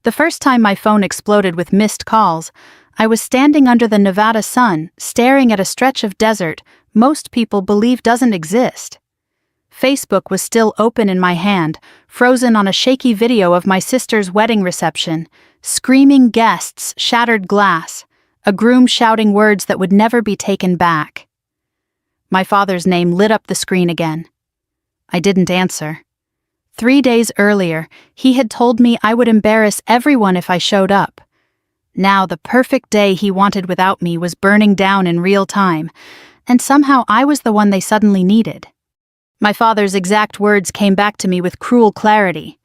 The first time my phone exploded with missed calls, I was standing under the Nevada sun, staring at a stretch of desert most people believe doesn't exist. Facebook was still open in my hand, frozen on a shaky video of my sister's wedding reception, screaming guests, shattered glass, a groom shouting words that would never be taken back. My father's name lit up the screen again. I didn't answer. 3 days earlier, he had told me I would embarrass everyone if I showed up. Now the perfect day he wanted without me was burning down in real time, and somehow I was the one they suddenly needed. My father's exact words came back to me with cruel clarity.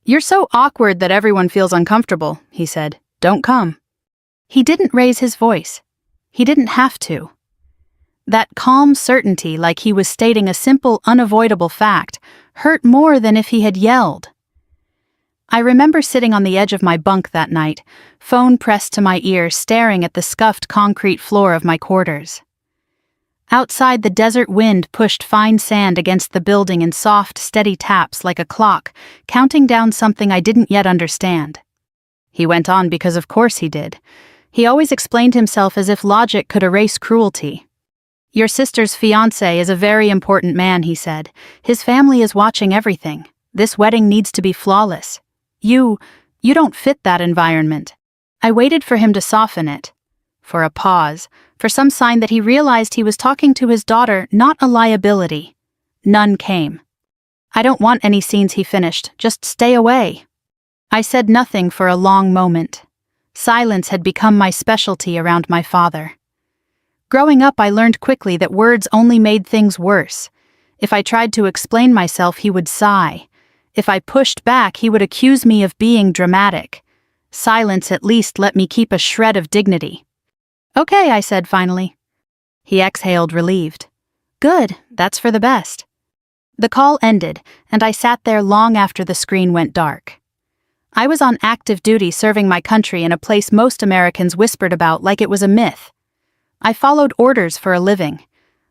"You're so awkward that everyone feels uncomfortable," he said. "Don't come." He didn't raise his voice. He didn't have to. That calm certainty, like he was stating a simple, unavoidable fact, hurt more than if he had yelled. I remember sitting on the edge of my bunk that night, phone pressed to my ear, staring at the scuffed concrete floor of my quarters. Outside, the desert wind pushed fine sand against the building in soft, steady taps like a clock, counting down something I didn't yet understand. He went on because of course he did. He always explained himself as if logic could erase cruelty. "Your sister's fiancé is a very important man," he said. "His family is watching everything. This wedding needs to be flawless. You don't fit that environment." I waited for him to soften it. For a pause, for some sign that he realized he was talking to his daughter, not a liability. None came. "I don't want any scenes," he finished. "Just stay away." I said nothing for a long moment. Silence had become my specialty around my father. Growing up, I learned quickly that words only made things worse. If I tried to explain myself, he would sigh. If I pushed back, he would accuse me of being dramatic. Silence at least let me keep a shred of dignity. "Okay," I said finally. He exhaled, relieved. "Good, that's for the best." The call ended, and I sat there long after the screen went dark. I was on active duty serving my country in a place most Americans whispered about like it was a myth. I followed orders for a living.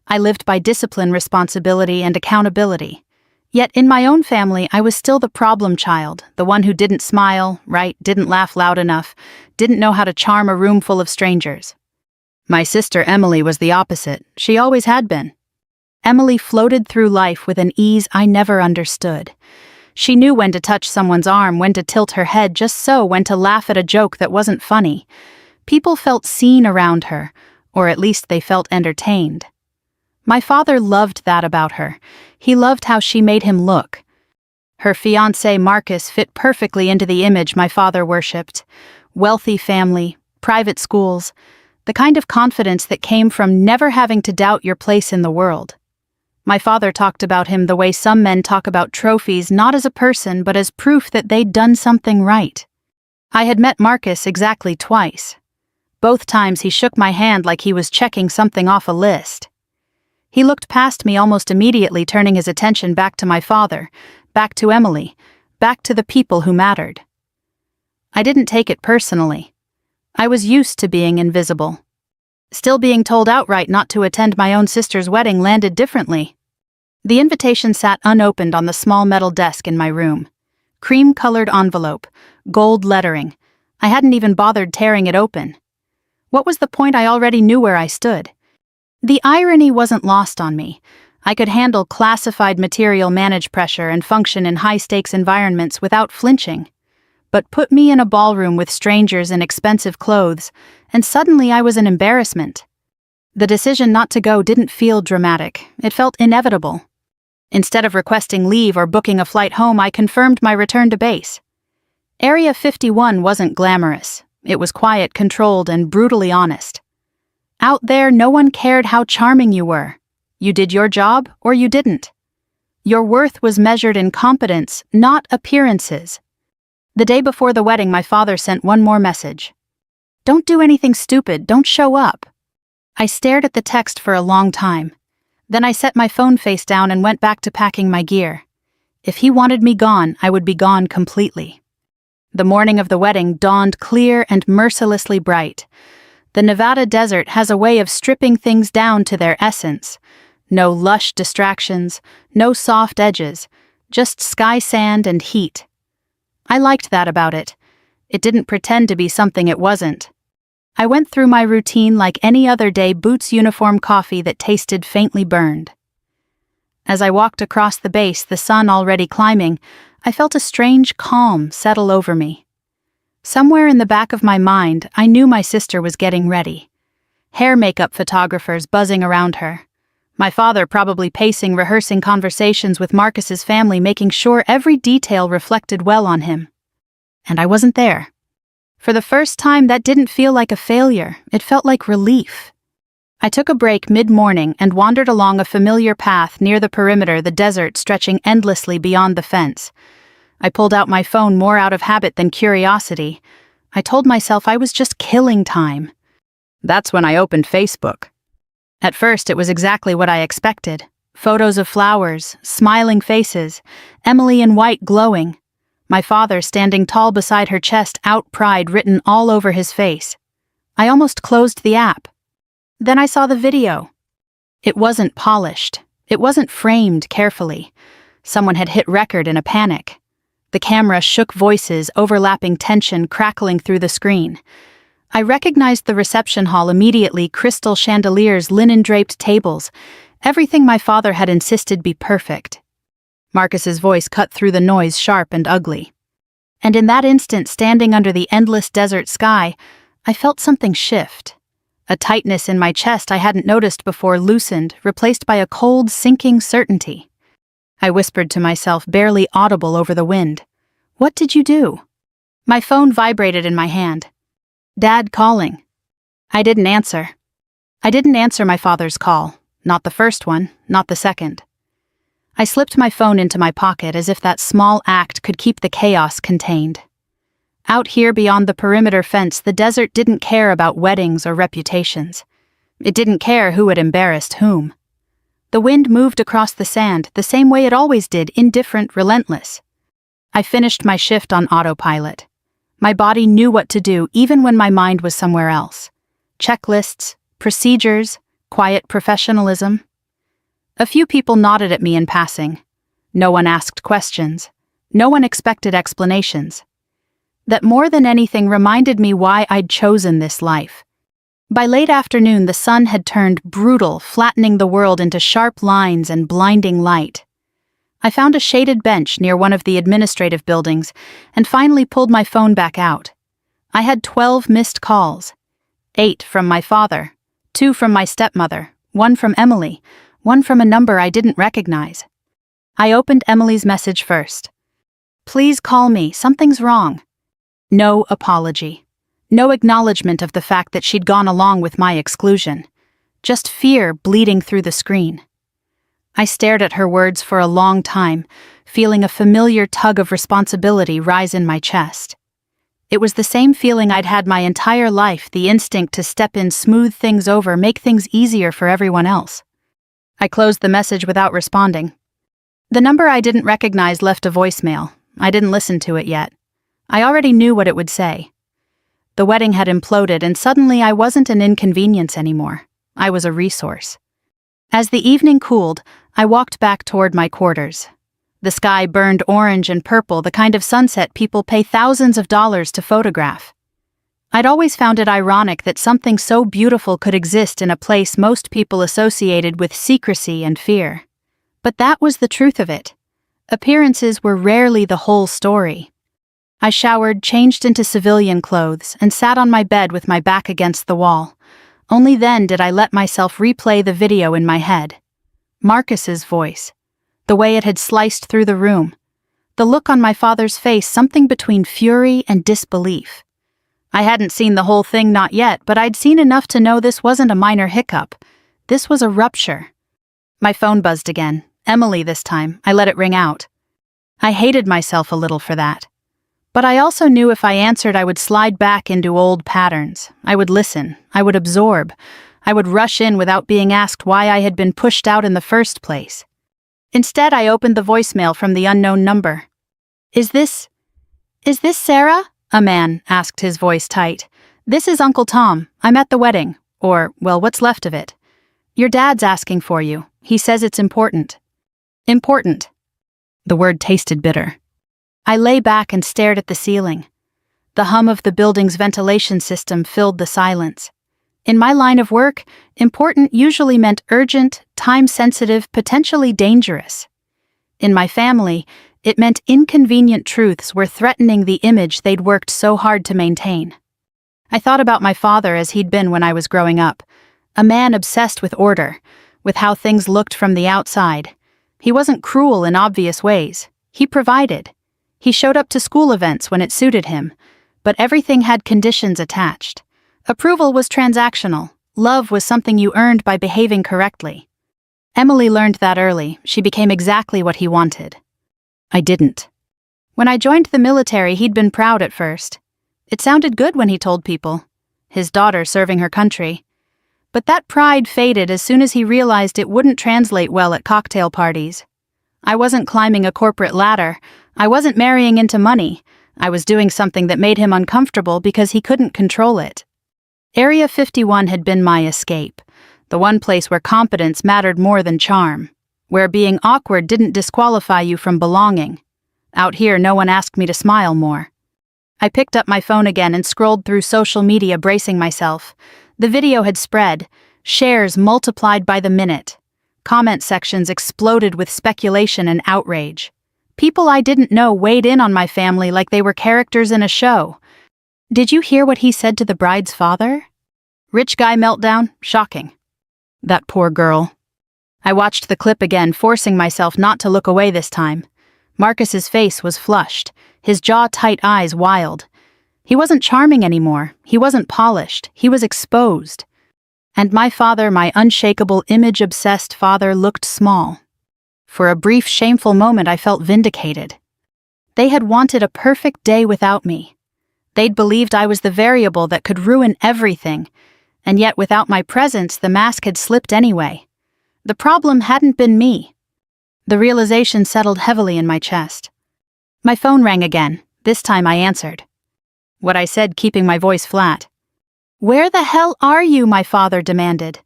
I lived by discipline, responsibility, and accountability. Yet in my own family, I was still the problem child, the one who didn't smile, didn't laugh loud enough, didn't know how to charm a room full of strangers. My sister Emily was the opposite. She always had been. Emily floated through life with an ease I never understood. She knew when to touch someone's arm, when to tilt her head just so, when to laugh at a joke that wasn't funny. People felt seen around her, or at least they felt entertained. My father loved that about her. He loved how she made him look. Her fiancé Marcus fit perfectly into the image my father worshipped. Wealthy family, private schools, the kind of confidence that came from never having to doubt your place in the world. My father talked about him the way some men talk about trophies, not as a person, but as proof that they'd done something right. I had met Marcus exactly twice. Both times he shook my hand like he was checking something off a list. He looked past me almost immediately, turning his attention back to my father, back to Emily, back to the people who mattered. I didn't take it personally. I was used to being invisible. Still, being told outright not to attend my own sister's wedding landed differently. The invitation sat unopened on the small metal desk in my room. Cream-colored envelope, gold lettering. I hadn't even bothered tearing it open. What was the point? I already knew where I stood. The irony wasn't lost on me. I could handle classified material, manage pressure, and function in high-stakes environments without flinching. But put me in a ballroom with strangers in expensive clothes, and suddenly I was an embarrassment. The decision not to go didn't feel dramatic. It felt inevitable. Instead of requesting leave or booking a flight home, I confirmed my return to base. Area 51 wasn't glamorous. It was quiet, controlled, and brutally honest. Out there, no one cared how charming you were. You did your job, or you didn't. Your worth was measured in competence, not appearances. The day before the wedding, my father sent one more message. "Don't do anything stupid, don't show up." I stared at the text for a long time. Then I set my phone face down and went back to packing my gear. If he wanted me gone, I would be gone completely. The morning of the wedding dawned clear and mercilessly bright. The Nevada desert has a way of stripping things down to their essence. No lush distractions, no soft edges, just sky, sand, and heat. I liked that about it. It didn't pretend to be something it wasn't. I went through my routine like any other day, boots, uniform, coffee that tasted faintly burned. As I walked across the base, the sun already climbing, I felt a strange calm settle over me. Somewhere in the back of my mind, I knew my sister was getting ready. Hair makeup photographers buzzing around her. My father probably pacing, rehearsing conversations with Marcus's family, making sure every detail reflected well on him. And I wasn't there. For the first time, that didn't feel like a failure. It felt like relief. I took a break mid-morning and wandered along a familiar path near the perimeter, the desert stretching endlessly beyond the fence. I pulled out my phone more out of habit than curiosity. I told myself I was just killing time. That's when I opened Facebook. At first, it was exactly what I expected. Photos of flowers, smiling faces, Emily in white glowing. My father standing tall beside her chest, out pride written all over his face. I almost closed the app. Then I saw the video. It wasn't polished. It wasn't framed carefully. Someone had hit record in a panic. The camera shook, voices, overlapping tension crackling through the screen. I recognized the reception hall immediately, crystal chandeliers, linen-draped tables, everything my father had insisted be perfect. Marcus's voice cut through the noise, sharp and ugly. And in that instant, standing under the endless desert sky, I felt something shift. A tightness in my chest I hadn't noticed before loosened, replaced by a cold, sinking certainty. I whispered to myself, barely audible over the wind. "What did you do?" My phone vibrated in my hand. "Dad calling." I didn't answer. I didn't answer my father's call. Not the first one, not the second. I slipped my phone into my pocket as if that small act could keep the chaos contained. Out here beyond the perimeter fence, the desert didn't care about weddings or reputations. It didn't care who had embarrassed whom. The wind moved across the sand the same way it always did, indifferent, relentless. I finished my shift on autopilot. My body knew what to do even when my mind was somewhere else. Checklists, procedures, quiet professionalism. A few people nodded at me in passing. No one asked questions. No one expected explanations. That more than anything reminded me why I'd chosen this life. By late afternoon, the sun had turned brutal, flattening the world into sharp lines and blinding light. I found a shaded bench near one of the administrative buildings and finally pulled my phone back out. I had 12 missed calls. 8 from my father, 2 from my stepmother, 1 from Emily, 1 from a number I didn't recognize. I opened Emily's message first. "Please call me, something's wrong." No apology. No acknowledgement of the fact that she'd gone along with my exclusion. Just fear bleeding through the screen. I stared at her words for a long time, feeling a familiar tug of responsibility rise in my chest. It was the same feeling I'd had my entire life, the instinct to step in, smooth things over, make things easier for everyone else. I closed the message without responding. The number I didn't recognize left a voicemail. I didn't listen to it yet. I already knew what it would say. The wedding had imploded, and suddenly I wasn't an inconvenience anymore. I was a resource. As the evening cooled, I walked back toward my quarters. The sky burned orange and purple, the kind of sunset people pay thousands of dollars to photograph. I'd always found it ironic that something so beautiful could exist in a place most people associated with secrecy and fear. But that was the truth of it. Appearances were rarely the whole story. I showered, changed into civilian clothes, and sat on my bed with my back against the wall. Only then did I let myself replay the video in my head. Marcus's voice. The way it had sliced through the room. The look on my father's face, something between fury and disbelief. I hadn't seen the whole thing, not yet, but I'd seen enough to know this wasn't a minor hiccup. This was a rupture. My phone buzzed again. Emily this time. I let it ring out. I hated myself a little for that. But I also knew if I answered, I would slide back into old patterns. I would listen. I would absorb. I would rush in without being asked why I had been pushed out in the first place. Instead, I opened the voicemail from the unknown number. Is this Sarah?" A man asked, his voice tight. "This is Uncle Tom. I'm at the wedding. Or, well, what's left of it. Your dad's asking for you. He says it's important." Important. The word tasted bitter. I lay back and stared at the ceiling. The hum of the building's ventilation system filled the silence. In my line of work, important usually meant urgent, time-sensitive, potentially dangerous. In my family, it meant inconvenient truths were threatening the image they'd worked so hard to maintain. I thought about my father as he'd been when I was growing up, a man obsessed with order, with how things looked from the outside. He wasn't cruel in obvious ways. He provided. He showed up to school events when it suited him, but everything had conditions attached. Approval was transactional. Love was something you earned by behaving correctly. Emily learned that early. She became exactly what he wanted. I didn't. When I joined the military, he'd been proud at first. It sounded good when he told people. His daughter serving her country. But that pride faded as soon as he realized it wouldn't translate well at cocktail parties. I wasn't climbing a corporate ladder. I wasn't marrying into money. I was doing something that made him uncomfortable because he couldn't control it. Area 51 had been my escape, the one place where competence mattered more than charm, where being awkward didn't disqualify you from belonging. Out here, no one asked me to smile more. I picked up my phone again and scrolled through social media, bracing myself. The video had spread, shares multiplied by the minute. Comment sections exploded with speculation and outrage. People I didn't know weighed in on my family like they were characters in a show. Did you hear what he said to the bride's father? Rich guy meltdown? Shocking. That poor girl. I watched the clip again, forcing myself not to look away this time. Marcus's face was flushed, his jaw-tight eyes wild. He wasn't charming anymore. He wasn't polished. He was exposed. And my father, my unshakable, image-obsessed father, looked small. For a brief, shameful moment, I felt vindicated. They had wanted a perfect day without me. They'd believed I was the variable that could ruin everything, and yet without my presence, the mask had slipped anyway. The problem hadn't been me. The realization settled heavily in my chest. My phone rang again. This time I answered. What I said, keeping my voice flat. "Where the hell are you?" my father demanded.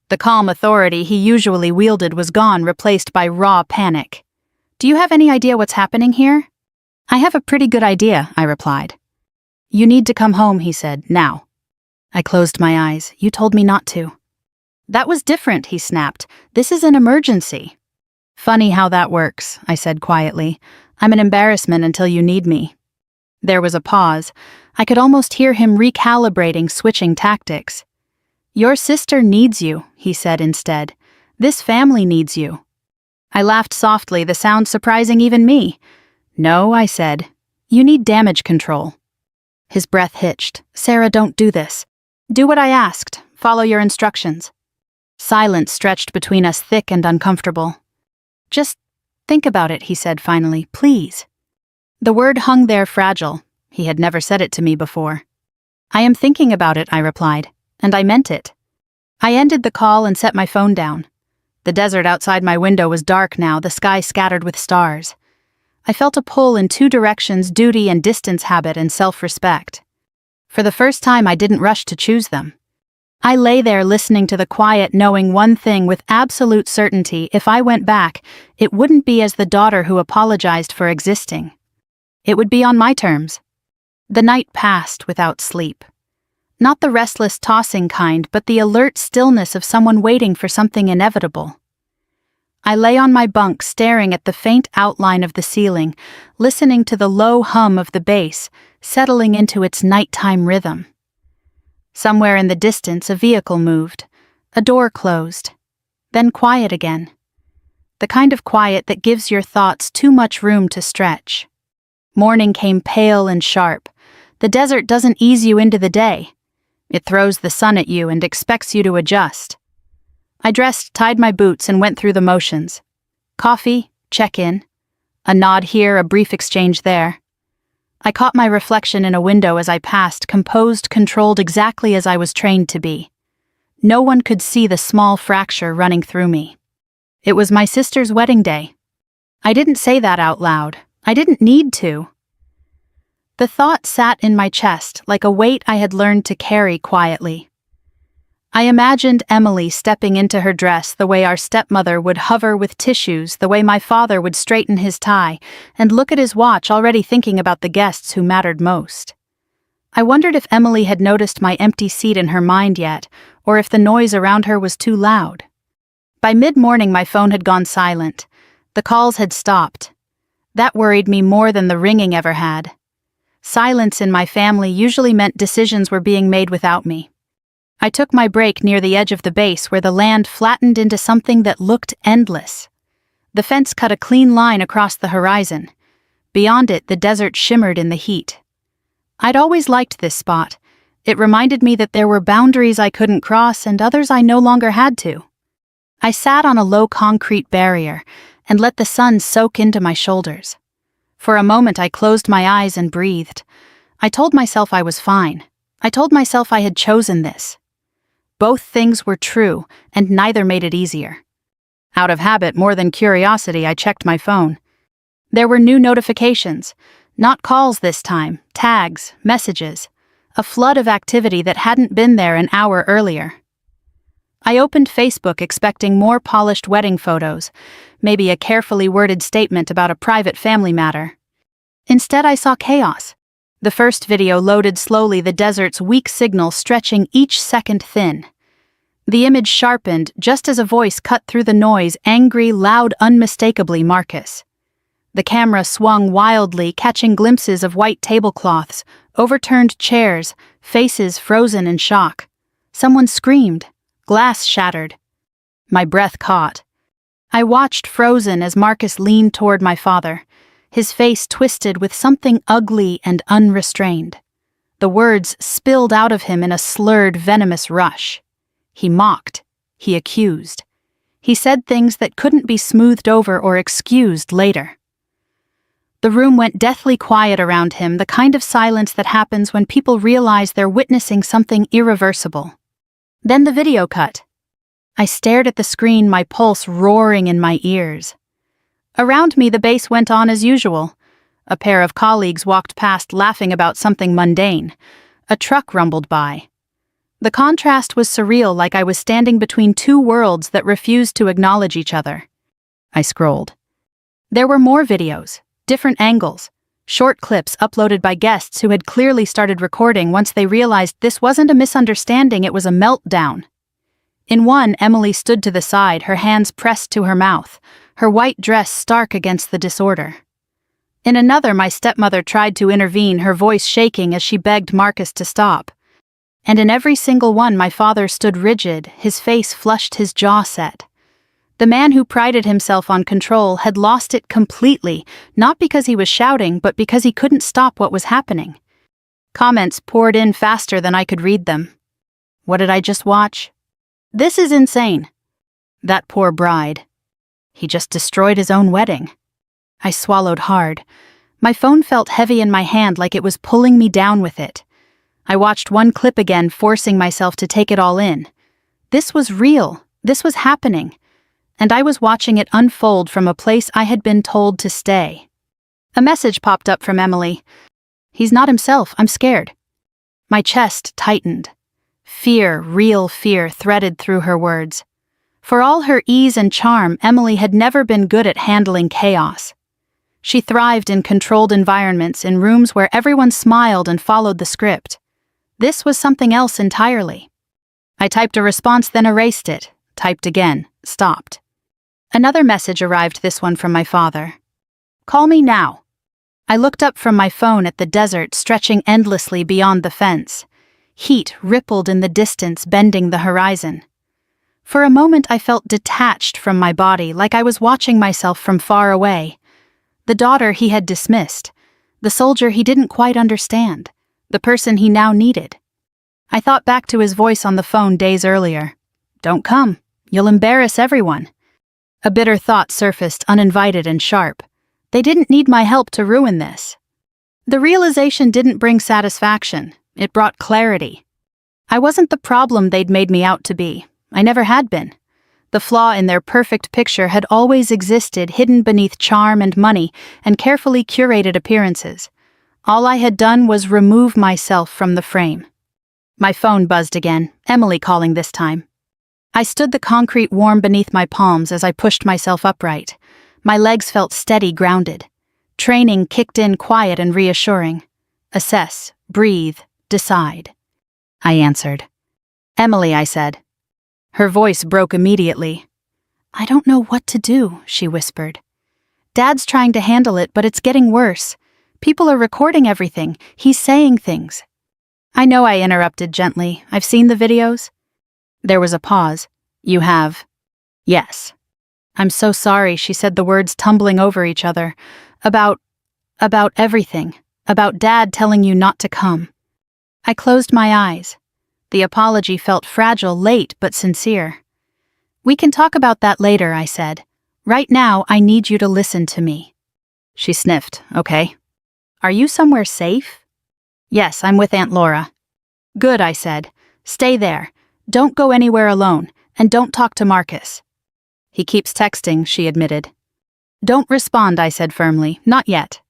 The calm authority he usually wielded was gone, replaced by raw panic. "Do you have any idea what's happening here?" "I have a pretty good idea," I replied. "You need to come home," he said, "now." I closed my eyes. "You told me not to." "That was different," he snapped. "This is an emergency." "Funny how that works," I said quietly. "I'm an embarrassment until you need me." There was a pause. I could almost hear him recalibrating, switching tactics. "Your sister needs you," he said instead. "This family needs you." I laughed softly, the sound surprising even me. "No," I said. "You need damage control." His breath hitched. "Sarah, don't do this. Do what I asked. Follow your instructions." Silence stretched between us, thick and uncomfortable. "Just think about it," he said finally. "Please." The word hung there fragile. He had never said it to me before. "I am thinking about it," I replied, and I meant it. I ended the call and set my phone down. The desert outside my window was dark now, the sky scattered with stars. I felt a pull in two directions: duty and distance, habit and self-respect. For the first time, I didn't rush to choose them. I lay there listening to the quiet, knowing one thing with absolute certainty: if I went back, it wouldn't be as the daughter who apologized for existing. It would be on my terms. The night passed without sleep. Not the restless, tossing kind, but the alert stillness of someone waiting for something inevitable. I lay on my bunk, staring at the faint outline of the ceiling, listening to the low hum of the bass, settling into its nighttime rhythm. Somewhere in the distance, a vehicle moved. A door closed. Then quiet again. The kind of quiet that gives your thoughts too much room to stretch. Morning came pale and sharp. The desert doesn't ease you into the day. It throws the sun at you and expects you to adjust. I dressed, tied my boots, and went through the motions. Coffee, check-in. A nod here, a brief exchange there. I caught my reflection in a window as I passed, composed, controlled, exactly as I was trained to be. No one could see the small fracture running through me. It was my sister's wedding day. I didn't say that out loud. I didn't need to. The thought sat in my chest like a weight I had learned to carry quietly. I imagined Emily stepping into her dress the way our stepmother would hover with tissues, the way my father would straighten his tie and look at his watch, already thinking about the guests who mattered most. I wondered if Emily had noticed my empty seat in her mind yet, or if the noise around her was too loud. By mid-morning, my phone had gone silent. The calls had stopped. That worried me more than the ringing ever had. Silence in my family usually meant decisions were being made without me. I took my break near the edge of the base where the land flattened into something that looked endless. The fence cut a clean line across the horizon. Beyond it, the desert shimmered in the heat. I'd always liked this spot. It reminded me that there were boundaries I couldn't cross and others I no longer had to. I sat on a low concrete barrier and let the sun soak into my shoulders. For a moment I closed my eyes and breathed. I told myself I was fine. I told myself I had chosen this. Both things were true, and neither made it easier. Out of habit more than curiosity, I checked my phone. There were new notifications. Not calls this time, tags, messages. A flood of activity that hadn't been there an hour earlier. I opened Facebook expecting more polished wedding photos, maybe a carefully worded statement about a private family matter. Instead, I saw chaos. The first video loaded slowly, the desert's weak signal stretching each second thin. The image sharpened just as a voice cut through the noise, angry, loud, unmistakably Marcus. The camera swung wildly, catching glimpses of white tablecloths, overturned chairs, faces frozen in shock. Someone screamed. Glass shattered. My breath caught. I watched frozen as Marcus leaned toward my father, his face twisted with something ugly and unrestrained. The words spilled out of him in a slurred, venomous rush. He mocked. He accused. He said things that couldn't be smoothed over or excused later. The room went deathly quiet around him, the kind of silence that happens when people realize they're witnessing something irreversible. Then the video cut. I stared at the screen, my pulse roaring in my ears. Around me, the base went on as usual. A pair of colleagues walked past laughing about something mundane. A truck rumbled by. The contrast was surreal, like I was standing between two worlds that refused to acknowledge each other. I scrolled. There were more videos, different angles, short clips uploaded by guests who had clearly started recording once they realized this wasn't a misunderstanding, it was a meltdown. In one, Emily stood to the side, her hands pressed to her mouth, her white dress stark against the disorder. In another, my stepmother tried to intervene, her voice shaking as she begged Marcus to stop. And in every single one, my father stood rigid, his face flushed, his jaw set. The man who prided himself on control had lost it completely, not because he was shouting, but because he couldn't stop what was happening. Comments poured in faster than I could read them. What did I just watch? This is insane. That poor bride. He just destroyed his own wedding. I swallowed hard. My phone felt heavy in my hand, like it was pulling me down with it. I watched one clip again, forcing myself to take it all in. This was real. This was happening. And I was watching it unfold from a place I had been told to stay. A message popped up from Emily. He's not himself, I'm scared. My chest tightened. Fear, real fear, threaded through her words. For all her ease and charm, Emily had never been good at handling chaos. She thrived in controlled environments, in rooms where everyone smiled and followed the script. This was something else entirely. I typed a response, then erased it, typed again, stopped. Another message arrived, this one from my father. Call me now. I looked up from my phone at the desert stretching endlessly beyond the fence. Heat rippled in the distance, bending the horizon. For a moment I felt detached from my body, like I was watching myself from far away. The daughter he had dismissed, the soldier he didn't quite understand, the person he now needed. I thought back to his voice on the phone days earlier. Don't come, you'll embarrass everyone. A bitter thought surfaced, uninvited and sharp. They didn't need my help to ruin this. The realization didn't bring satisfaction, it brought clarity. I wasn't the problem they'd made me out to be. I never had been. The flaw in their perfect picture had always existed, hidden beneath charm and money and carefully curated appearances. All I had done was remove myself from the frame. My phone buzzed again, Emily calling this time. I stood the concrete warm beneath my palms as I pushed myself upright. My legs felt steady, grounded. Training kicked in quiet and reassuring. Assess, breathe, decide. I answered. Emily, I said. Her voice broke immediately. I don't know what to do, she whispered. Dad's trying to handle it, but it's getting worse. People are recording everything. He's saying things. I know, I interrupted gently. I've seen the videos. There was a pause. You have? Yes. I'm so sorry, she said, the words tumbling over each other. About everything. About Dad telling you not to come. I closed my eyes. The apology felt fragile, late, but sincere. We can talk about that later, I said. Right now, I need you to listen to me. She sniffed. Okay. Are you somewhere safe? Yes, I'm with Aunt Laura. Good, I said. Stay there. Don't go anywhere alone, and don't talk to Marcus. He keeps texting, she admitted. Don't respond, I said firmly. Not yet.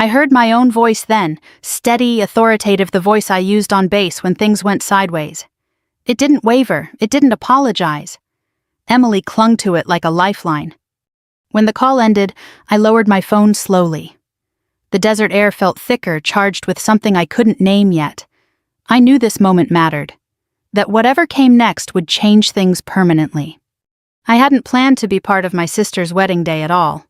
I heard my own voice then, steady, authoritative, the voice I used on base when things went sideways. It didn't waver. It didn't apologize. Emily clung to it like a lifeline. When the call ended, I lowered my phone slowly. The desert air felt thicker, charged with something I couldn't name yet. I knew this moment mattered. That whatever came next would change things permanently. I hadn't planned to be part of my sister's wedding day at all.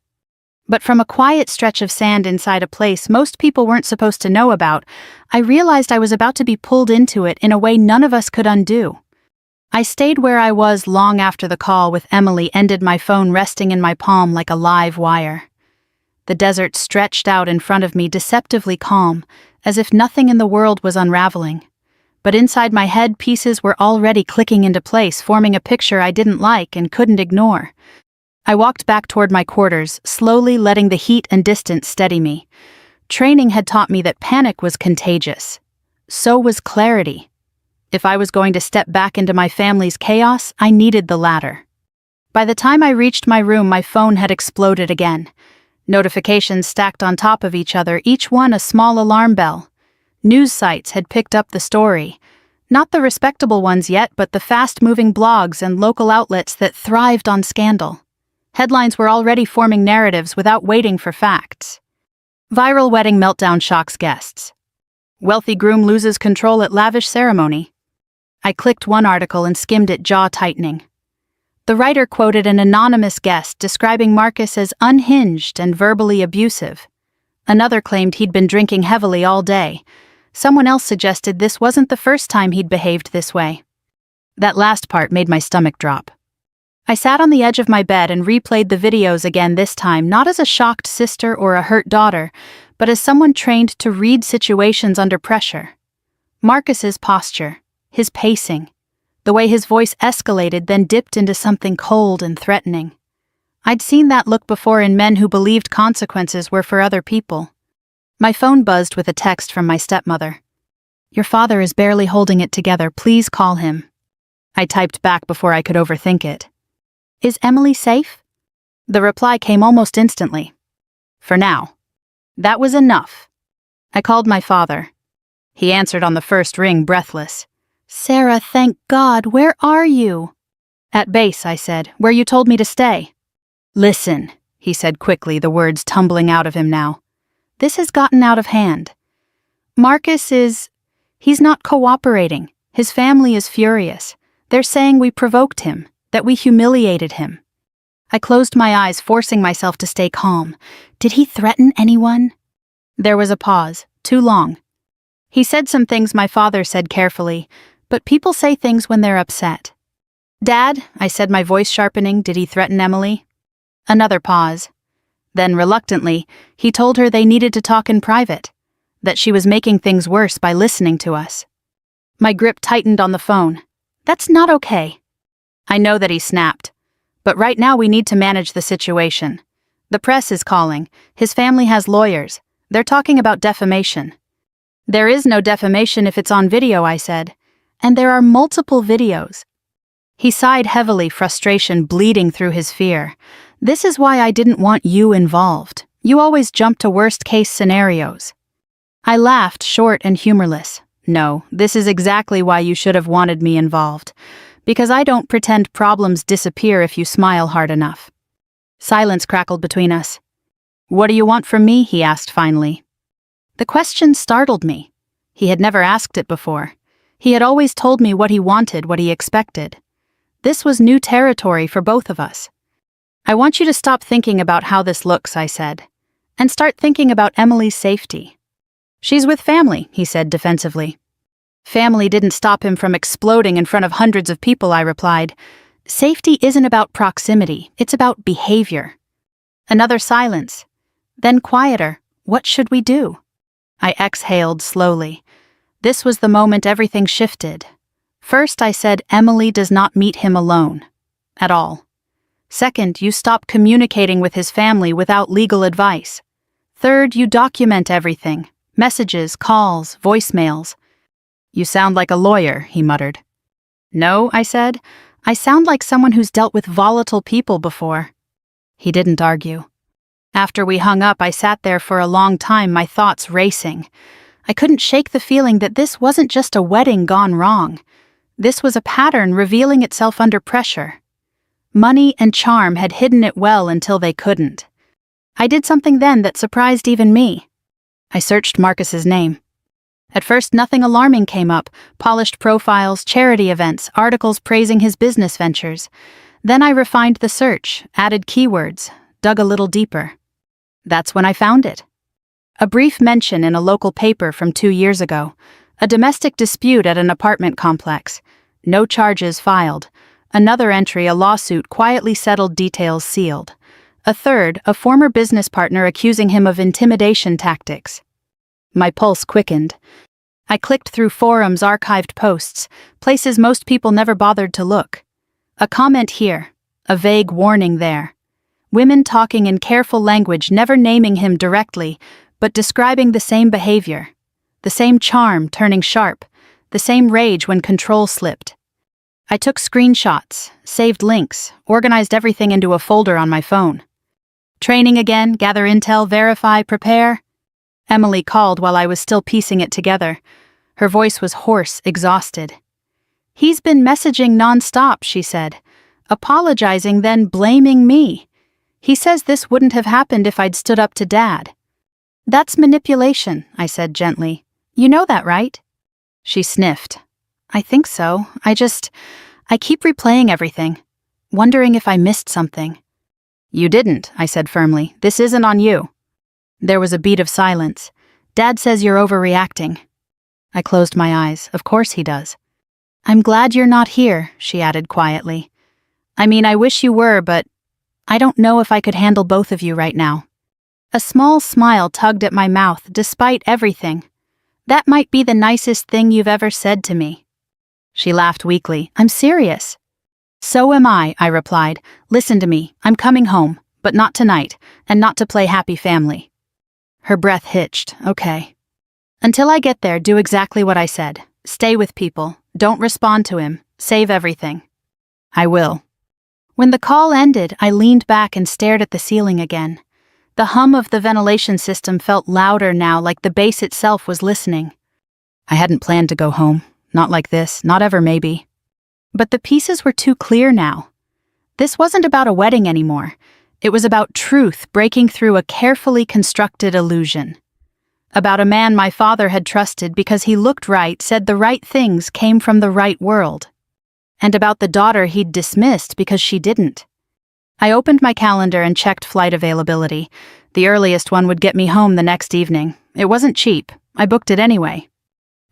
But from a quiet stretch of sand inside a place most people weren't supposed to know about, I realized I was about to be pulled into it in a way none of us could undo. I stayed where I was long after the call with Emily ended, my phone resting in my palm like a live wire. The desert stretched out in front of me, deceptively calm, as if nothing in the world was unraveling. But inside my head, pieces were already clicking into place, forming a picture I didn't like and couldn't ignore. I walked back toward my quarters, slowly letting the heat and distance steady me. Training had taught me that panic was contagious. So was clarity. If I was going to step back into my family's chaos, I needed the latter. By the time I reached my room, my phone had exploded again. Notifications stacked on top of each other, each one a small alarm bell. News sites had picked up the story. Not the respectable ones yet, but the fast-moving blogs and local outlets that thrived on scandal. Headlines were already forming narratives without waiting for facts. Viral wedding meltdown shocks guests. Wealthy groom loses control at lavish ceremony. I clicked one article and skimmed it, jaw tightening. The writer quoted an anonymous guest describing Marcus as unhinged and verbally abusive. Another claimed he'd been drinking heavily all day. Someone else suggested this wasn't the first time he'd behaved this way. That last part made my stomach drop. I sat on the edge of my bed and replayed the videos again, this time not as a shocked sister or a hurt daughter, but as someone trained to read situations under pressure. Marcus's posture, his pacing, the way his voice escalated then dipped into something cold and threatening. I'd seen that look before in men who believed consequences were for other people. My phone buzzed with a text from my stepmother. Your father is barely holding it together. Please call him. I typed back before I could overthink it. Is Emily safe? The reply came almost instantly. For now. That was enough. I called my father. He answered on the first ring, breathless. Sarah, thank God, where are you? At base, I said, where you told me to stay. Listen, he said quickly, the words tumbling out of him now. This has gotten out of hand. Marcus he's not cooperating. His family is furious. They're saying we provoked him, that we humiliated him. I closed my eyes, forcing myself to stay calm. Did he threaten anyone? There was a pause, too long. He said some things my father said carefully, but people say things when they're upset. Dad, I said, my voice sharpening, did he threaten Emily? Another pause. Then, reluctantly, he told her they needed to talk in private, that she was making things worse by listening to us. My grip tightened on the phone. That's not okay. I know that he snapped. But right now we need to manage the situation. The press is calling. His family has lawyers. They're talking about defamation. There is no defamation if it's on video, I said. And there are multiple videos. He sighed heavily, frustration bleeding through his fear. This is why I didn't want you involved. You always jump to worst-case scenarios. I laughed, short and humorless. No, this is exactly why you should have wanted me involved. Because I don't pretend problems disappear if you smile hard enough. Silence crackled between us. What do you want from me? He asked finally. The question startled me. He had never asked it before. He had always told me what he wanted, what he expected. This was new territory for both of us. I want you to stop thinking about how this looks, I said, and start thinking about Emily's safety. She's with family, he said defensively. Family didn't stop him from exploding in front of hundreds of people, I replied. Safety isn't about proximity, it's about behavior. Another silence. Then quieter. What should we do? I exhaled slowly. This was the moment everything shifted. First, I said Emily does not meet him alone. At all. Second, you stop communicating with his family without legal advice. Third, you document everything. Messages, calls, voicemails. You sound like a lawyer, he muttered. No, I said. I sound like someone who's dealt with volatile people before. He didn't argue. After we hung up, I sat there for a long time, my thoughts racing. I couldn't shake the feeling that this wasn't just a wedding gone wrong. This was a pattern revealing itself under pressure. Money and charm had hidden it well until they couldn't. I did something then that surprised even me. I searched Marcus's name. At first, nothing alarming came up: polished profiles, charity events, articles praising his business ventures. Then I refined the search, added keywords, dug a little deeper. That's when I found it. A brief mention in a local paper from 2 years ago. A domestic dispute at an apartment complex. No charges filed. Another entry, a lawsuit quietly settled, details sealed. A third, a former business partner accusing him of intimidation tactics. My pulse quickened. I clicked through forums, archived posts, places most people never bothered to look. A comment here, a vague warning there. Women talking in careful language, never naming him directly, but describing the same behavior. The same charm turning sharp, the same rage when control slipped. I took screenshots, saved links, organized everything into a folder on my phone. Training again, gather intel, verify, prepare. Emily called while I was still piecing it together. Her voice was hoarse, exhausted. He's been messaging nonstop, she said, apologizing, then blaming me. He says this wouldn't have happened if I'd stood up to Dad. That's manipulation, I said gently. You know that, right? She sniffed. I think so. I keep replaying everything, wondering if I missed something. You didn't, I said firmly. This isn't on you. There was a beat of silence. Dad says you're overreacting. I closed my eyes. Of course he does. I'm glad you're not here, she added quietly. I mean, I wish you were, but I don't know if I could handle both of you right now. A small smile tugged at my mouth despite everything. That might be the nicest thing you've ever said to me. She laughed weakly. I'm serious. So am I replied. Listen to me. I'm coming home, but not tonight, and not to play happy family. Her breath hitched. Okay. Until I get there, do exactly what I said. Stay with people. Don't respond to him. Save everything. I will. When the call ended, I leaned back and stared at the ceiling again. The hum of the ventilation system felt louder now, like the base itself was listening. I hadn't planned to go home. Not like this. Not ever, maybe. But the pieces were too clear now. This wasn't about a wedding anymore. It was about truth breaking through a carefully constructed illusion. About a man my father had trusted because he looked right, said the right things, came from the right world. And about the daughter he'd dismissed because she didn't. I opened my calendar and checked flight availability. The earliest one would get me home the next evening. It wasn't cheap. I booked it anyway.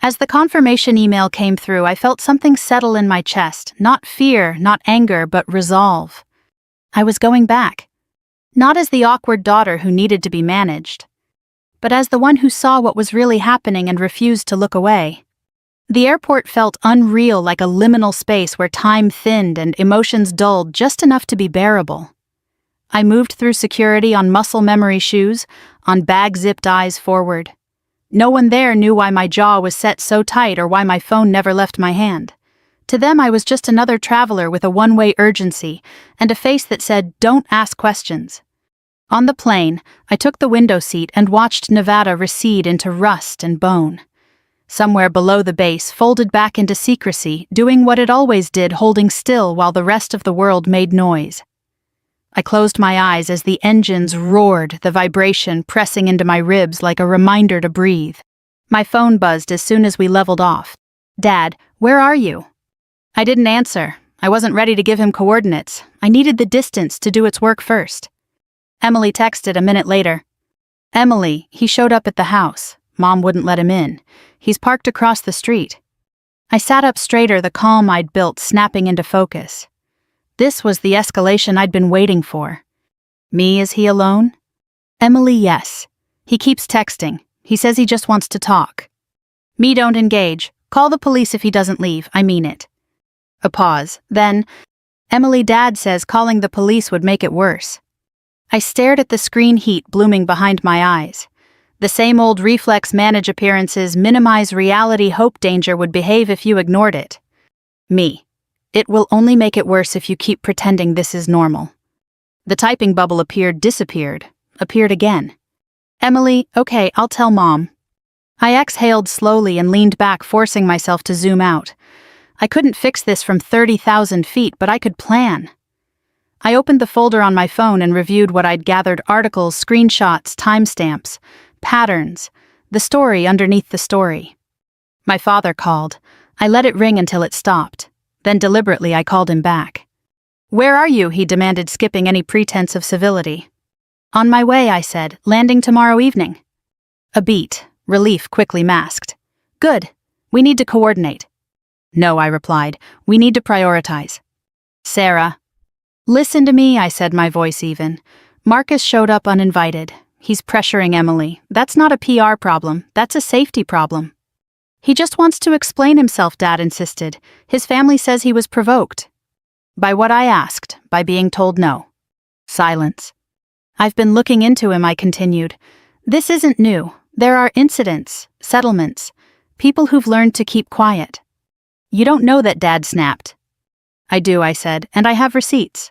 As the confirmation email came through, I felt something settle in my chest. Not fear, not anger, but resolve. I was going back. Not as the awkward daughter who needed to be managed, but as the one who saw what was really happening and refused to look away. The airport felt unreal, like a liminal space where time thinned and emotions dulled just enough to be bearable. I moved through security on muscle memory shoes, on bag-zipped eyes forward. No one there knew why my jaw was set so tight or why my phone never left my hand. To them, I was just another traveler with a one-way urgency and a face that said, "Don't ask questions." On the plane, I took the window seat and watched Nevada recede into rust and bone. Somewhere below the base, folded back into secrecy, doing what it always did, holding still while the rest of the world made noise. I closed my eyes as the engines roared, the vibration pressing into my ribs like a reminder to breathe. My phone buzzed as soon as we leveled off. "Dad, where are you?" I didn't answer. I wasn't ready to give him coordinates. I needed the distance to do its work first. Emily texted a minute later. "Emily, he showed up at the house. Mom wouldn't let him in. He's parked across the street." I sat up straighter, the calm I'd built snapping into focus. This was the escalation I'd been waiting for. Me, is he alone? Emily, yes. He keeps texting. He says he just wants to talk. Me, don't engage. Call the police if he doesn't leave. I mean it. A pause. Then, Emily, Dad says calling the police would make it worse. I stared at the screen heat blooming behind my eyes. The same old reflex manage appearances, minimize reality, hope danger would behave if you ignored it. Me. It will only make it worse if you keep pretending this is normal. The typing bubble appeared, disappeared, appeared again. Emily, okay, I'll tell Mom. I exhaled slowly and leaned back, forcing myself to zoom out. I couldn't fix this from 30,000 feet, but I could plan. I opened the folder on my phone and reviewed what I'd gathered: articles, screenshots, timestamps, patterns, the story underneath the story. My father called. I let it ring until it stopped. Then deliberately I called him back. "Where are you?" he demanded, skipping any pretense of civility. "On my way," I said, "landing tomorrow evening." A beat, relief quickly masked. "Good. We need to coordinate." "No," I replied. "We need to prioritize." "Sarah." "Listen to me," I said, my voice even. "Marcus showed up uninvited. He's pressuring Emily. That's not a PR problem. That's a safety problem." "He just wants to explain himself," Dad insisted. "His family says he was provoked." By what I asked, by being told no. Silence. "I've been looking into him," I continued. "This isn't new. There are incidents, settlements, people who've learned to keep quiet." "You don't know that," Dad snapped. "I do," I said, "and I have receipts."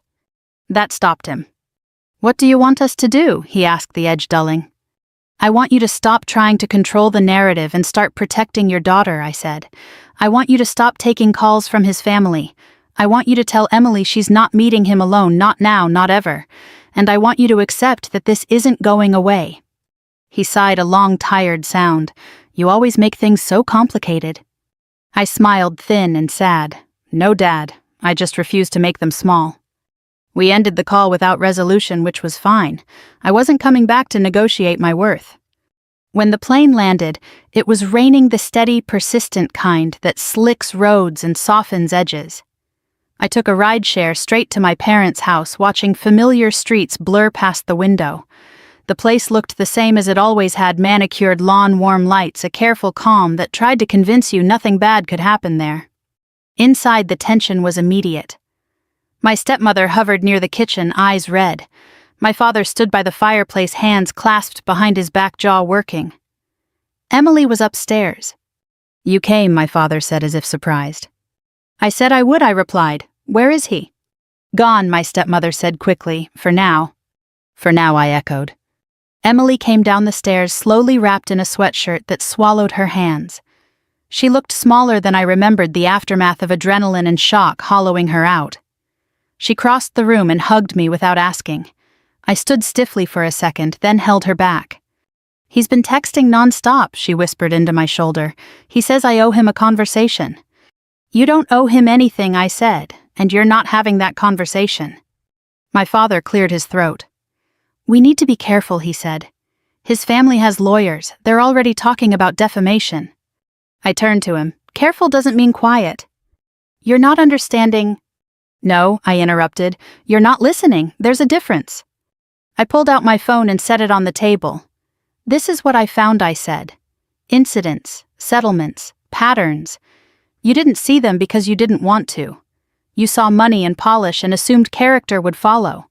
That stopped him. "What do you want us to do?" he asked, the edge dulling. "I want you to stop trying to control the narrative and start protecting your daughter," I said. "I want you to stop taking calls from his family. I want you to tell Emily she's not meeting him alone, not now, not ever. And I want you to accept that this isn't going away." He sighed, a long, tired sound. "You always make things so complicated." I smiled, thin and sad. "No, Dad. I just refuse to make them small." We ended the call without resolution, which was fine. I wasn't coming back to negotiate my worth. When the plane landed, it was raining, the steady, persistent kind that slicks roads and softens edges. I took a rideshare straight to my parents' house, watching familiar streets blur past the window. The place looked the same as it always had: manicured lawn, warm lights, a careful calm that tried to convince you nothing bad could happen there. Inside, the tension was immediate. My stepmother hovered near the kitchen, eyes red. My father stood by the fireplace, hands clasped behind his back, jaw working. Emily was upstairs. "You came," my father said, as if surprised. "I said I would," I replied. "Where is he?" "Gone," my stepmother said quickly. "For now." "For now," I echoed. Emily came down the stairs, slowly, wrapped in a sweatshirt that swallowed her hands. She looked smaller than I remembered, the aftermath of adrenaline and shock hollowing her out. She crossed the room and hugged me without asking. I stood stiffly for a second, then held her back. "He's been texting nonstop," she whispered into my shoulder. "He says I owe him a conversation." "You don't owe him anything," I said, "and you're not having that conversation." My father cleared his throat. "We need to be careful," he said. "His family has lawyers. They're already talking about defamation." I turned to him. "Careful doesn't mean quiet." "You're not understanding." "No," I interrupted. "You're not listening. There's a difference." I pulled out my phone and set it on the table. "This is what I found," I said. "Incidents, settlements, patterns. You didn't see them because you didn't want to. You saw money and polish and assumed character would follow."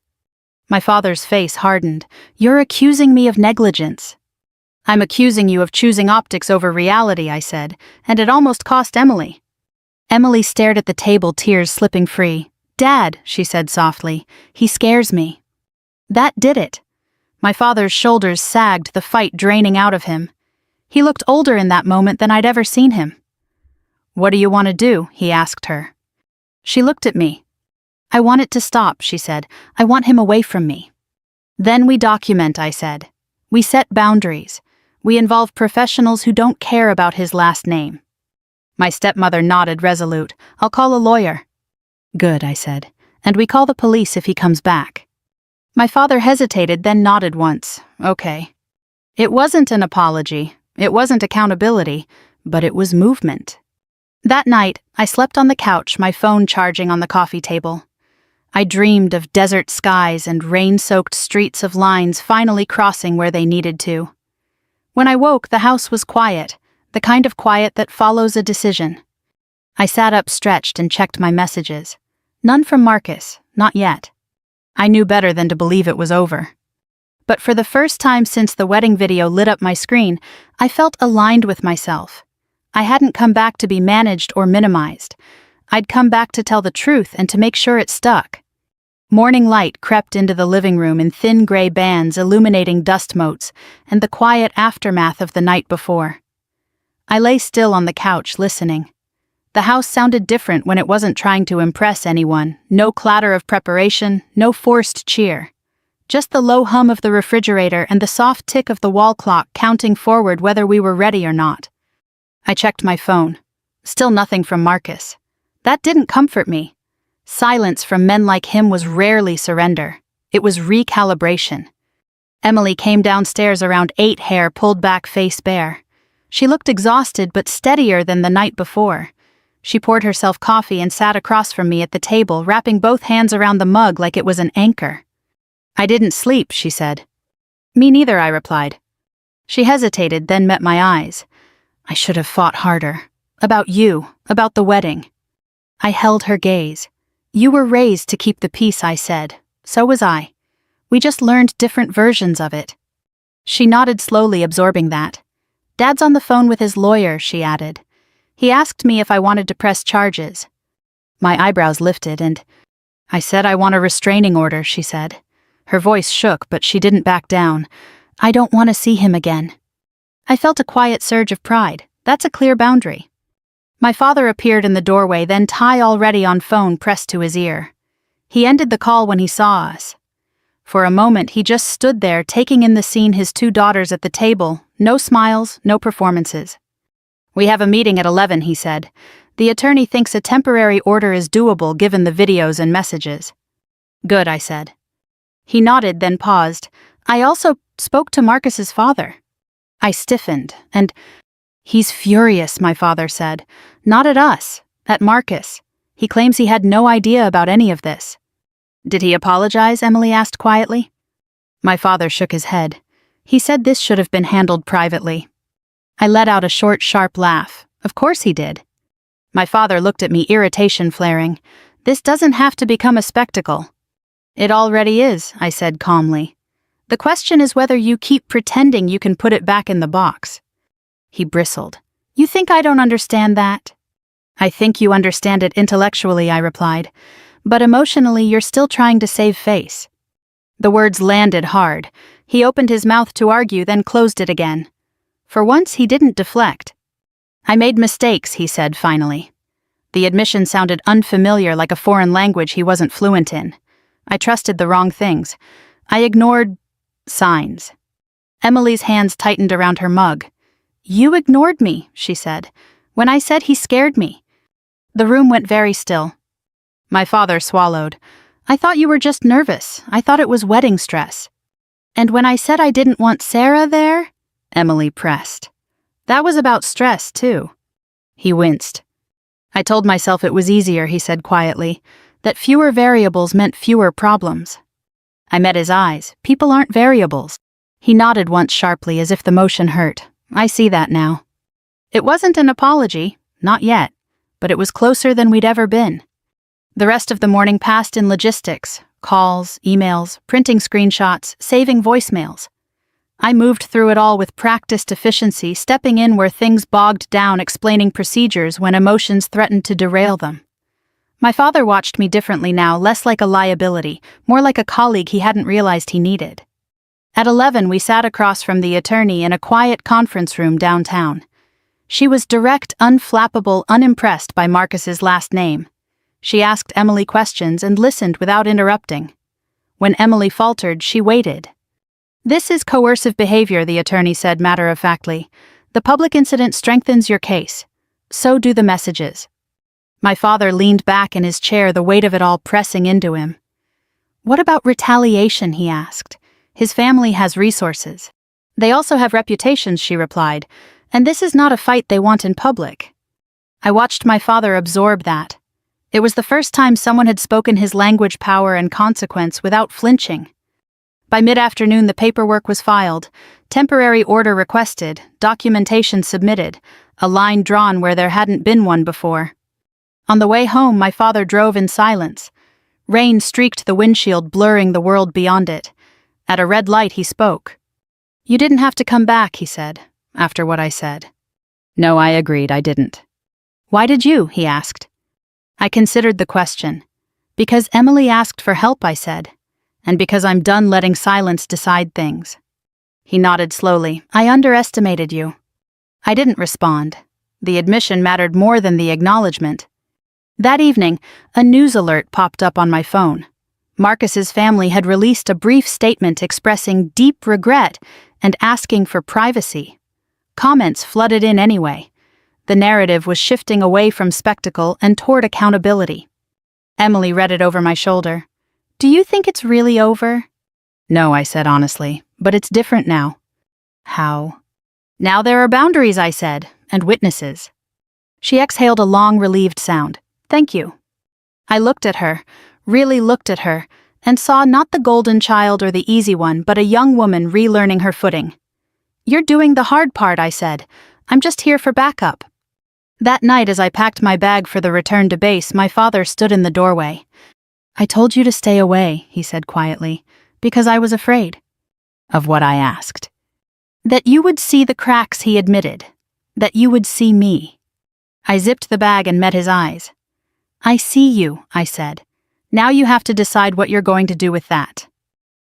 My father's face hardened. "You're accusing me of negligence." "I'm accusing you of choosing optics over reality," I said, "and it almost cost Emily." Emily stared at the table, tears slipping free. "Dad," she said softly, "he scares me." That did it. My father's shoulders sagged, the fight draining out of him. He looked older in that moment than I'd ever seen him. "What do you want to do?" he asked her. She looked at me. "I want it to stop," she said. "I want him away from me." "Then we document," I said. "We set boundaries. We involve professionals who don't care about his last name. My stepmother nodded resolute. I'll call a lawyer. Good, I said. And we call the police if he comes back. My father hesitated, then nodded once. Okay. It wasn't an apology. It wasn't accountability, but it was movement. That night, I slept on the couch, my phone charging on the coffee table. I dreamed of desert skies and rain-soaked streets of lines finally crossing where they needed to. When I woke, the house was quiet, the kind of quiet that follows a decision. I sat up stretched and checked my messages. None from Marcus, not yet. I knew better than to believe it was over. But for the first time since the wedding video lit up my screen, I felt aligned with myself. I hadn't come back to be managed or minimized. I'd come back to tell the truth and to make sure it stuck. Morning light crept into the living room in thin gray bands illuminating dust motes and the quiet aftermath of the night before. I lay still on the couch listening. The house sounded different when it wasn't trying to impress anyone. No clatter of preparation, no forced cheer. Just the low hum of the refrigerator and the soft tick of the wall clock counting forward whether we were ready or not. I checked my phone. Still nothing from Marcus. That didn't comfort me. Silence from men like him was rarely surrender. It was recalibration. Emily came downstairs around 8, hair pulled back, face bare. She looked exhausted but steadier than the night before. She poured herself coffee and sat across from me at the table, wrapping both hands around the mug like it was an anchor. I didn't sleep, she said. Me neither, I replied. She hesitated, then met my eyes. I should have fought harder. About you, about the wedding. I held her gaze. You were raised to keep the peace, I said. So was I. We just learned different versions of it. She nodded slowly, absorbing that. Dad's on the phone with his lawyer, she added. He asked me if I wanted to press charges. My eyebrows lifted and I said I want a restraining order, she said. Her voice shook, but she didn't back down. I don't want to see him again. I felt a quiet surge of pride. That's a clear boundary. My father appeared in the doorway, then Ty already on phone pressed to his ear. He ended the call when he saw us. For a moment he just stood there taking in the scene, his 2 daughters at the table, no smiles, no performances. We have a meeting at 11, he said. The attorney thinks a temporary order is doable given the videos and messages. Good, I said. He nodded, then paused. I also spoke to Marcus's father. I stiffened, and he's furious, my father said. Not at us, at Marcus. He claims he had no idea about any of this. Did he apologize? Emily asked quietly. My father shook his head. He said this should have been handled privately. I let out a short, sharp laugh. Of course he did. My father looked at me, irritation flaring. This doesn't have to become a spectacle. It already is, I said calmly. The question is whether you keep pretending you can put it back in the box. He bristled. You think I don't understand that? I think you understand it intellectually, I replied. But emotionally, you're still trying to save face. The words landed hard. He opened his mouth to argue, then closed it again. For once, he didn't deflect. I made mistakes, he said finally. The admission sounded unfamiliar, like a foreign language he wasn't fluent in. I trusted the wrong things. I ignored signs. Emily's hands tightened around her mug. You ignored me, she said. When I said he scared me. The room went very still. My father swallowed. I thought you were just nervous. I thought it was wedding stress. And when I said I didn't want Sarah there, Emily pressed. That was about stress, too. He winced. I told myself it was easier, he said quietly, that fewer variables meant fewer problems. I met his eyes. People aren't variables. He nodded once sharply as if the motion hurt. I see that now. It wasn't an apology, not yet, but it was closer than we'd ever been. The rest of the morning passed in logistics, calls, emails, printing screenshots, saving voicemails. I moved through it all with practiced efficiency, stepping in where things bogged down, explaining procedures when emotions threatened to derail them. My father watched me differently now, less like a liability, more like a colleague he hadn't realized he needed. At 11, we sat across from the attorney in a quiet conference room downtown. She was direct, unflappable, unimpressed by Marcus's last name. She asked Emily questions and listened without interrupting. When Emily faltered, she waited. This is coercive behavior, the attorney said matter-of-factly. The public incident strengthens your case. So do the messages. My father leaned back in his chair, the weight of it all pressing into him. What about retaliation, he asked. His family has resources. They also have reputations, she replied, and this is not a fight they want in public. I watched my father absorb that. It was the first time someone had spoken his language, power, and consequence without flinching. By mid-afternoon, the paperwork was filed, temporary order requested, documentation submitted, a line drawn where there hadn't been one before. On the way home, my father drove in silence. Rain streaked the windshield, blurring the world beyond it. At a red light, he spoke. You didn't have to come back, he said, after what I said. No, I agreed, I didn't. Why did you? He asked. I considered the question. Because Emily asked for help, I said. And because I'm done letting silence decide things. He nodded slowly. I underestimated you. I didn't respond. The admission mattered more than the acknowledgement. That evening, a news alert popped up on my phone. Marcus's family had released a brief statement expressing deep regret and asking for privacy. Comments flooded in anyway. The narrative was shifting away from spectacle and toward accountability. Emily read it over my shoulder. Do you think it's really over? No, I said honestly, but it's different now. How? Now there are boundaries, I said, and witnesses. She exhaled a long, relieved sound. Thank you. I looked at her, really looked at her, and saw not the golden child or the easy one, but a young woman relearning her footing. You're doing the hard part, I said. I'm just here for backup. That night, as I packed my bag for the return to base, my father stood in the doorway. I told you to stay away, he said quietly, because I was afraid. Of what, I asked. That you would see the cracks, he admitted. That you would see me. I zipped the bag and met his eyes. I see you, I said. Now you have to decide what you're going to do with that.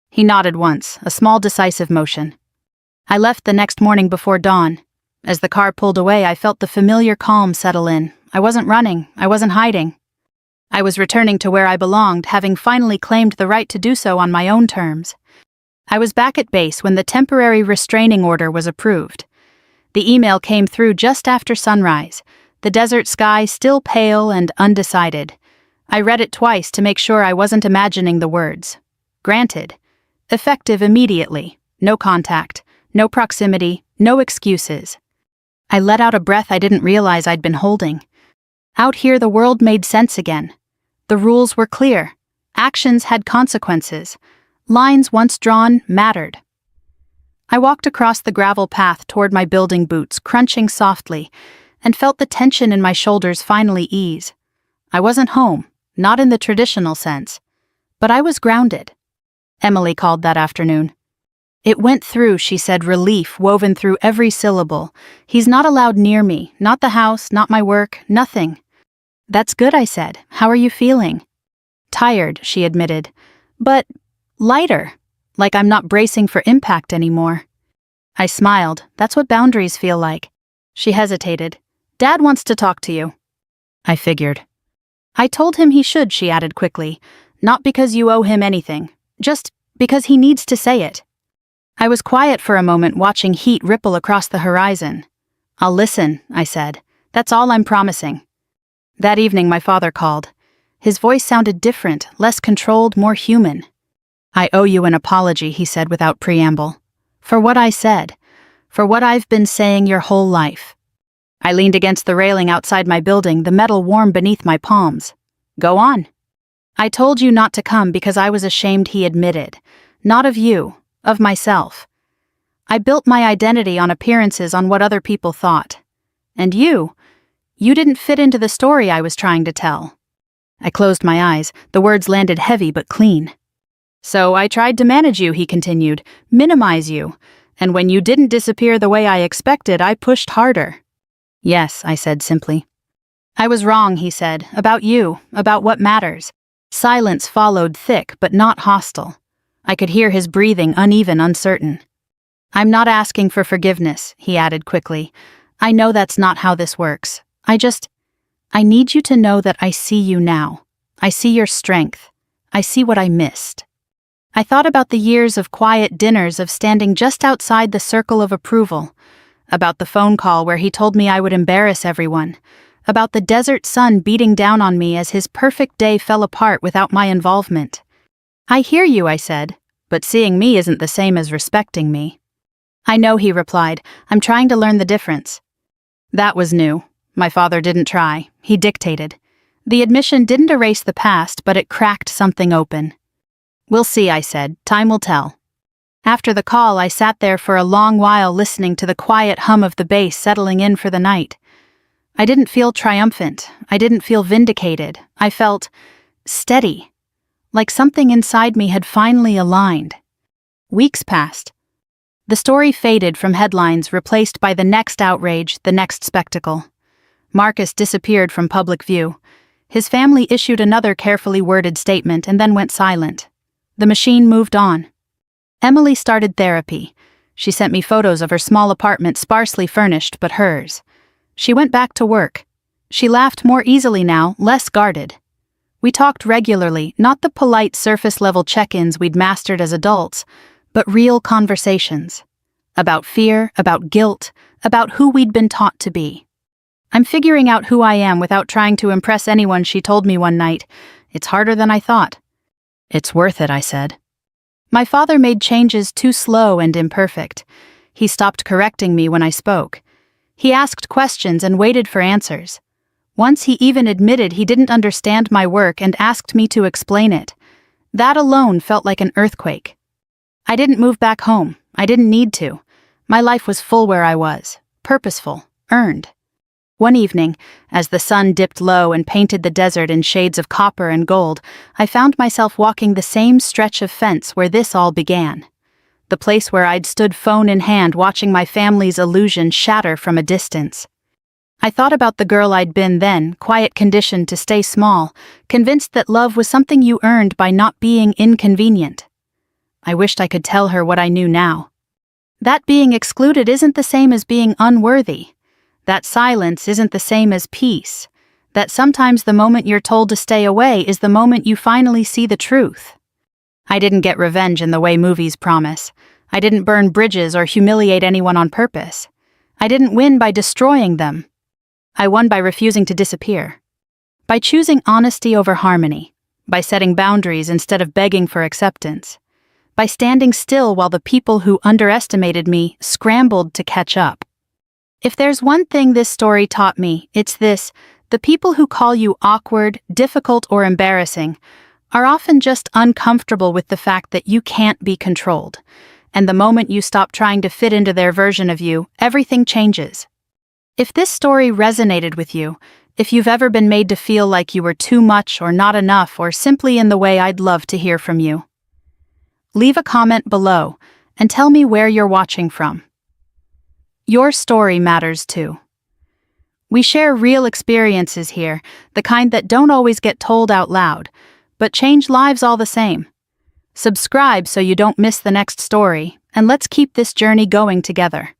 He nodded once, a small decisive motion. I left the next morning before dawn. As the car pulled away, I felt the familiar calm settle in. I wasn't running, I wasn't hiding. I was returning to where I belonged, having finally claimed the right to do so on my own terms. I was back at base when the temporary restraining order was approved. The email came through just after sunrise, the desert sky still pale and undecided. I read it twice to make sure I wasn't imagining the words. Granted. Effective immediately. No contact. No proximity. No excuses. I let out a breath I didn't realize I'd been holding. Out here the world made sense again. The rules were clear. Actions had consequences. Lines once drawn mattered. I walked across the gravel path toward my building boots, crunching softly, and felt the tension in my shoulders finally ease. I wasn't home, not in the traditional sense, but I was grounded. Emily called that afternoon. It went through, she said, relief woven through every syllable. He's not allowed near me, not the house, not my work, nothing. That's good, I said. How are you feeling? Tired, she admitted, but lighter, like I'm not bracing for impact anymore. I smiled. That's what boundaries feel like. She hesitated. Dad wants to talk to you. I figured. I told him he should, she added quickly, not because you owe him anything, just because he needs to say it. I was quiet for a moment, watching heat ripple across the horizon. I'll listen, I said. That's all I'm promising. That evening my father called. His voice sounded different, less controlled, more human. I owe you an apology, he said without preamble. For what I said. For what I've been saying your whole life. I leaned against the railing outside my building, the metal warm beneath my palms. Go on. I told you not to come because I was ashamed, he admitted. Not of you, of myself. I built my identity on appearances, on what other people thought. And you didn't fit into the story I was trying to tell. I closed my eyes. The words landed heavy but clean. So I tried to manage you, he continued, minimize you. And when you didn't disappear the way I expected, I pushed harder. Yes, I said simply. I was wrong, he said, about you, about what matters. Silence followed, thick but not hostile. I could hear his breathing, uneven, uncertain. I'm not asking for forgiveness, he added quickly. I know that's not how this works. I need you to know that I see you now. I see your strength. I see what I missed. I thought about the years of quiet dinners of standing just outside the circle of approval, about the phone call where he told me I would embarrass everyone, about the desert sun beating down on me as his perfect day fell apart without my involvement. I hear you, I said, but seeing me isn't the same as respecting me. I know, he replied. I'm trying to learn the difference. That was new. My father didn't try. He dictated. The admission didn't erase the past, but it cracked something open. We'll see, I said. Time will tell. After the call, I sat there for a long while listening to the quiet hum of the bass settling in for the night. I didn't feel triumphant. I didn't feel vindicated. I felt steady, like something inside me had finally aligned. Weeks passed. The story faded from headlines, replaced by the next outrage, the next spectacle. Marcus disappeared from public view. His family issued another carefully worded statement and then went silent. The machine moved on. Emily started therapy. She sent me photos of her small apartment, sparsely furnished, but hers. She went back to work. She laughed more easily now, less guarded. We talked regularly, not the polite surface-level check-ins we'd mastered as adults, but real conversations. About fear, about guilt, about who we'd been taught to be. I'm figuring out who I am without trying to impress anyone, she told me one night. It's harder than I thought. It's worth it, I said. My father made changes too slow and imperfect. He stopped correcting me when I spoke. He asked questions and waited for answers. Once he even admitted he didn't understand my work and asked me to explain it. That alone felt like an earthquake. I didn't move back home. I didn't need to. My life was full where I was, purposeful, earned. One evening, as the sun dipped low and painted the desert in shades of copper and gold, I found myself walking the same stretch of fence where this all began. The place where I'd stood phone in hand watching my family's illusion shatter from a distance. I thought about the girl I'd been then, quiet, conditioned to stay small, convinced that love was something you earned by not being inconvenient. I wished I could tell her what I knew now. That being excluded isn't the same as being unworthy. That silence isn't the same as peace. That sometimes the moment you're told to stay away is the moment you finally see the truth. I didn't get revenge in the way movies promise. I didn't burn bridges or humiliate anyone on purpose. I didn't win by destroying them. I won by refusing to disappear. By choosing honesty over harmony. By setting boundaries instead of begging for acceptance. By standing still while the people who underestimated me scrambled to catch up. If there's one thing this story taught me, it's this: the people who call you awkward, difficult, or embarrassing are often just uncomfortable with the fact that you can't be controlled. And the moment you stop trying to fit into their version of you, everything changes. If this story resonated with you, if you've ever been made to feel like you were too much or not enough or simply in the way, I'd love to hear from you. Leave a comment below and tell me where you're watching from. Your story matters too. We share real experiences here, the kind that don't always get told out loud, but change lives all the same. Subscribe so you don't miss the next story, and let's keep this journey going together.